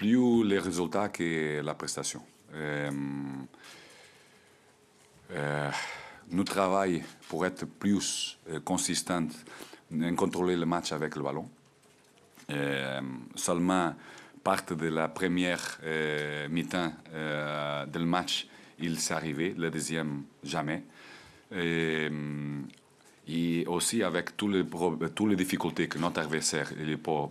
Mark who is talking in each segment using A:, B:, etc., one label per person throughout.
A: plus les résultats que la prestation. Nous travaillons pour être plus consistant en contrôler le match avec le ballon. Seulement, part de la première mi-temps du match, il s'est arrivé, le deuxième, jamais. Et aussi avec toutes les difficultés que notre adversaire peut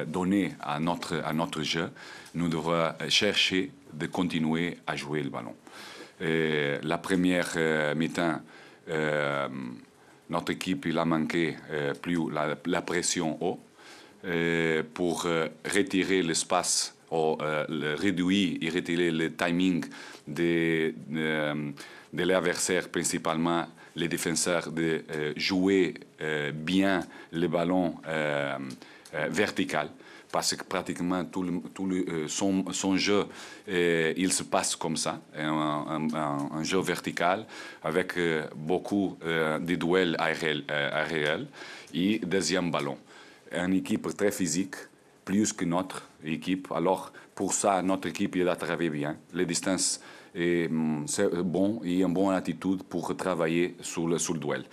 A: donner à notre jeu, nous devons chercher de continuer à jouer le ballon. La première mi-temps, notre équipe il a manqué plus la pression haut pour retirer l'espace, réduire et retirer le timing de l'adversaire, principalement les défenseurs, de jouer bien le ballon vertical. Parce que pratiquement son jeu, il se passe comme ça, un jeu vertical avec beaucoup de duels aériens et deuxième ballon. Une équipe très physique, plus que notre équipe. Alors, pour ça, notre équipe il a travaillé bien. Les distances c'est bon et une bonne attitude pour travailler sur le duel.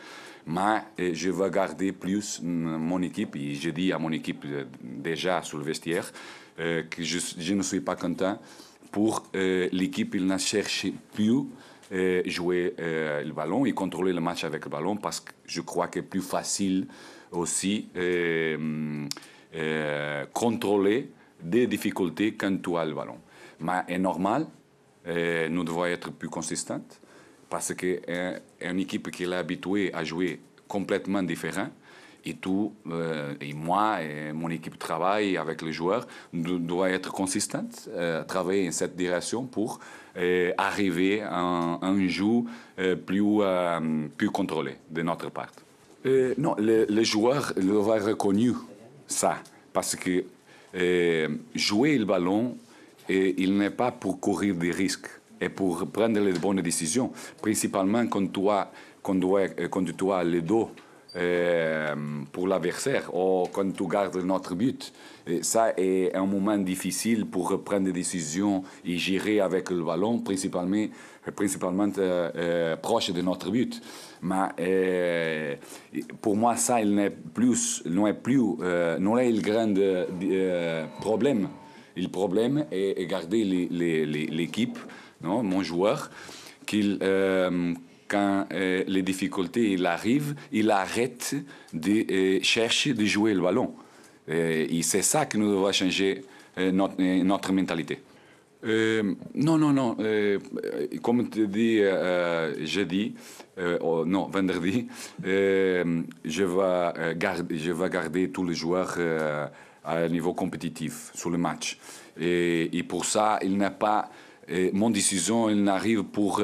A: Mais je veux garder plus mon équipe, et je dis à mon équipe déjà sur le vestiaire que je ne suis pas content pour l'équipe, il n'a cherché plus jouer le ballon et contrôler le match avec le ballon parce que je crois que c'est plus facile aussi contrôler des difficultés quand tu as le ballon. Mais c'est normal, nous devons être plus consistants. Parce qu'une équipe qui est habituée à jouer complètement différent, et et moi et mon équipe travaille avec les joueurs, nous devons être consistants, travailler en cette direction pour arriver à un jeu plus contrôlé de notre part. Non, les joueurs doivent reconnaître ça, parce que jouer le ballon, il n'est pas pour courir des risques. Et pour prendre les bonnes décisions, principalement quand tu as le dos pour l'adversaire ou quand tu gardes notre but. Et ça est un moment difficile pour prendre des décisions et gérer avec le ballon, principalement proche de notre but. Mais pour moi, ça, il n'est plus le grand problème. Le problème est garder l'équipe. Non, mon joueur, quand les difficultés arrivent, il arrête de chercher de jouer le ballon. Et c'est ça que nous devons changer notre mentalité. Non. Comme tu dis vendredi, je vais garder tous les joueurs à un niveau compétitif sur le match. Et pour ça, il n'a pas... mon décision, elle arrive pour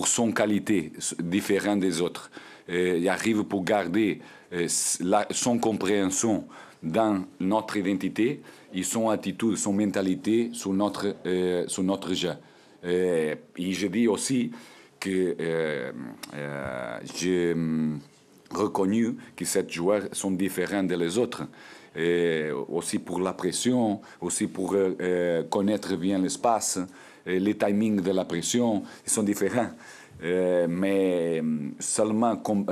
A: son qualité, différente des autres. Il arrive pour garder son compréhension dans notre identité et son attitude, son mentalité sur notre jeu. Et je dis aussi que j'ai reconnu que ces joueurs sont différents des autres. Aussi pour la pression, aussi pour connaître bien l'espace, les timings de la pression, ils sont différents. Mais seulement quand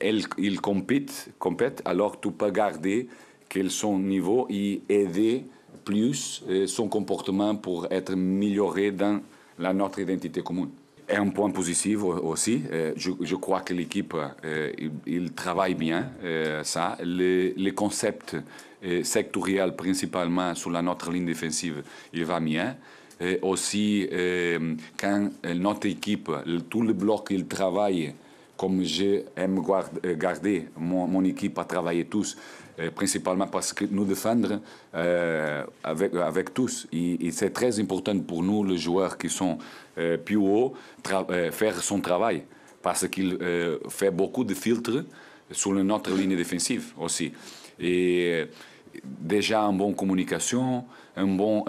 A: ils compètent, alors tu peux garder son niveau et aider plus son comportement pour être amélioré dans notre identité commune. Et un point positif aussi, je crois que l'équipe il travaille bien ça. Les concepts sectoriels, principalement sur notre ligne défensive, il va bien. Et aussi, quand notre équipe, tout le bloc, il travaille comme j'aime garder mon équipe à travailler tous, principalement parce que nous défendre avec tous. Et c'est très important pour nous, les joueurs qui sont plus hauts, faire son travail. Parce qu'il fait beaucoup de filtres sur notre ligne défensive aussi. Et déjà une bonne communication, une bonne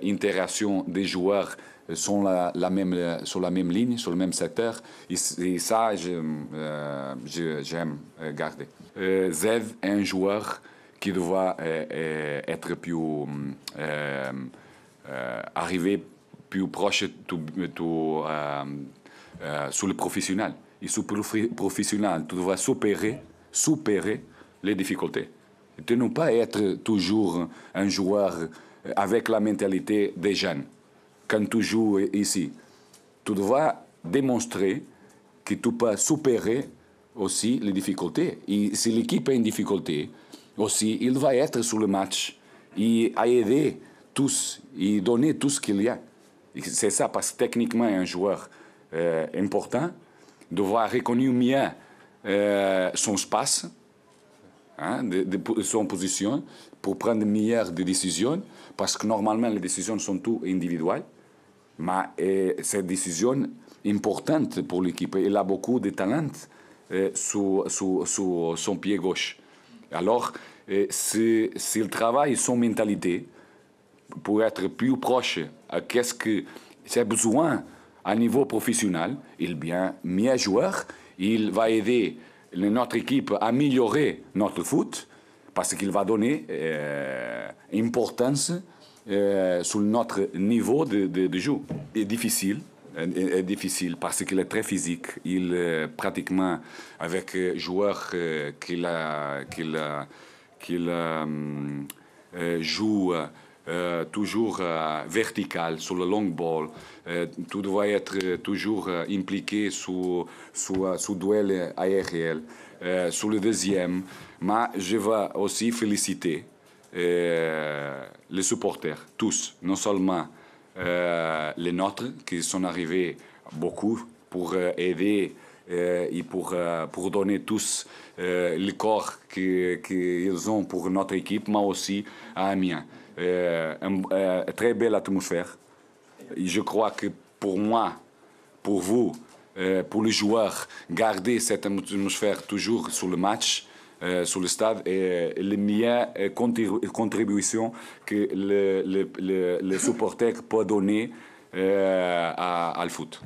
A: interaction des joueurs sur la même ligne, sur le même secteur. Et ça, j'aime garder. Zev est un joueur qui doit être plus arriver plus proche sur le professionnel. Et sur le professionnel, tu dois supérer les difficultés. Tu ne peux pas être toujours un joueur avec la mentalité des jeunes. Quand tu joues ici, tu dois démontrer que tu peux supérer aussi les difficultés. Et si l'équipe est en difficulté, aussi, il va être sur le match et aider tous et donner tout ce qu'il y a. C'est ça, parce que techniquement, un joueur important doit reconnaître mieux son espace, son position, pour prendre meilleures décisions, parce que normalement, les décisions sont toutes individuelles. Mais cette décision importante pour l'équipe, il a beaucoup de talent sur son pied gauche. Alors, s'il travaille son mentalité pour être plus proche à qu'est-ce que c'est besoin à niveau professionnel, il bien mieux joueur, il va aider notre équipe à améliorer notre foot parce qu'il va donner importance sur notre niveau de jeu. C'est difficile. Est difficile parce qu'il est très physique. Il pratiquement avec joueurs qu'il joue toujours vertical sur le long ball. Tu dois être toujours impliqué sur duel aérien. Sur le deuxième, mais je vais aussi féliciter les supporters, tous, non seulement les nôtres qui sont arrivés beaucoup pour aider et pour donner tous le corps qu'ils ont pour notre équipe, mais aussi à Amiens. Une très belle atmosphère. Je crois que pour moi, pour vous, pour les joueurs, garder cette atmosphère toujours sur le match, sur le stade, est la meilleure contribution que le supporter peut donner à le foot.